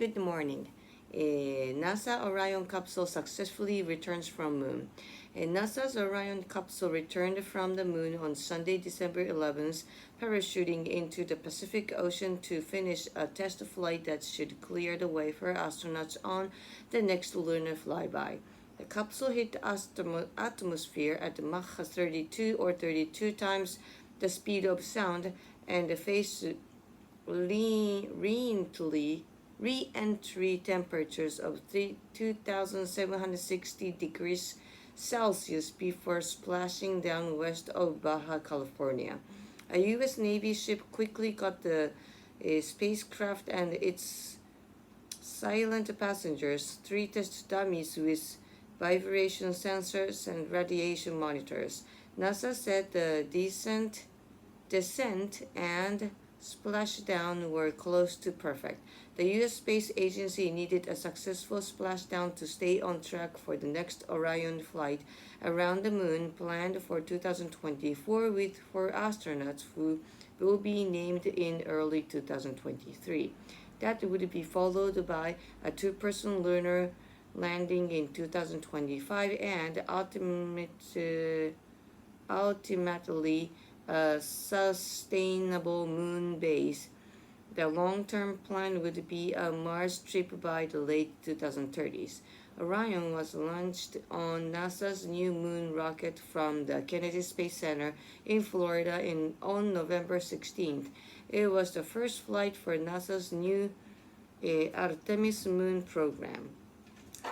Good morning. NASA Orion capsule successfully returns from moon. NASA's Orion capsule returned from the moon on Sunday, December 11th, parachuting into the Pacific Ocean to finish a test flight that should clear the way for astronauts on the next lunar flyby. The capsule hit the atmosphere at Mach 32 or 32 times the speed of sound and faced re-entry temperatures of 2,760 degrees Celsius before splashing down west of Baja California. A U.S. Navy ship quickly got the spacecraft and its silent passengers, 3 test dummies with vibration sensors and radiation monitors. NASA said the descent and splashdown were close to perfect. The U.S. Space Agency needed a successful splashdown to stay on track for the next Orion flight around the moon planned for 2024 with 4 astronauts who will be named in early 2023. That would be followed by a 2-person lunar landing in 2025 and ultimately a sustainable moon base. The long-term plan would be a Mars trip by the late 2030s. Orion was launched on NASA's new moon rocket from the Kennedy Space Center in Florida on November 16th. It was the first flight for NASA's new Artemis moon program.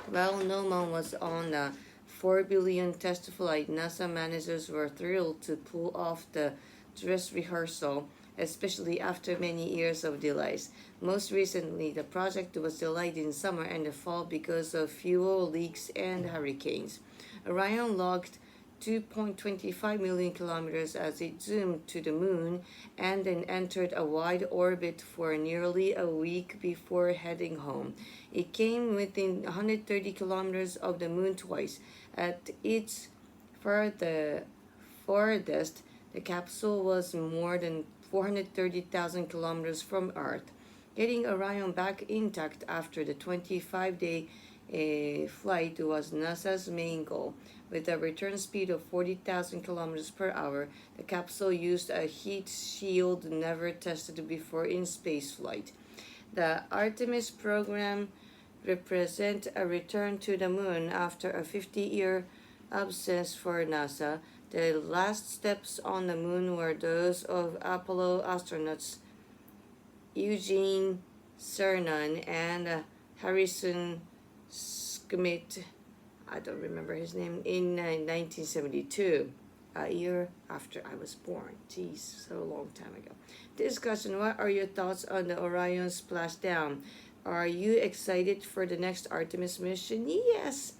While no one was on the 4 billion test flight, NASA managers were thrilled to pull off the dress rehearsal, especially after many years of delays. Most recently, the project was delayed in summer and the fall because of fuel leaks and hurricanes. Orion logged 2.25 million kilometers as it zoomed to the moon and then entered a wide orbit for nearly a week before heading home. It came within 130 kilometers of the moon twice. At its farthest, the capsule was more than 430,000 kilometers from Earth. Getting Orion back intact after the 25-day flight was NASA's main goal. With a return speed of 40,000 kilometers per hour, the capsule used a heat shield never tested before in spaceflight. The Artemis program represents a return to the moon after a 50-year absence for NASA. The last steps on the moon were those of Apollo astronauts Eugene Cernan and Harrison Schmitt, I don't remember his name, in 1972, a year after I was born. Geez, so long time ago. Discussion: what are your thoughts on the Orion splashdown? Are you excited for the next Artemis mission? Yes.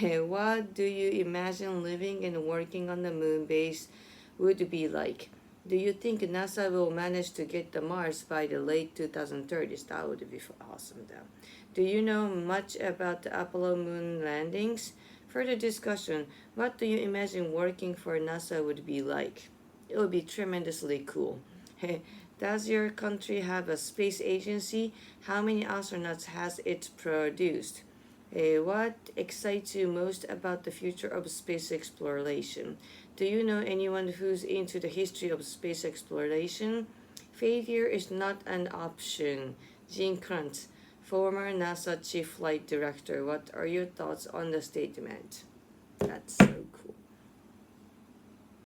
What do you imagine living and working on the moon base would be like? Do you think NASA will manage to get to Mars by the late 2030s? That would be awesome though. Do you know much about the Apollo moon landings? Further discussion: what do you imagine working for NASA would be like? It would be tremendously cool. Does your country have a space agency? How many astronauts has it produced? What excites you most about the future of space exploration? Do you know anyone who's into the history of space exploration? Failure is not an option. Gene Kranz, former NASA Chief Flight Director. What are your thoughts on the statement? That's so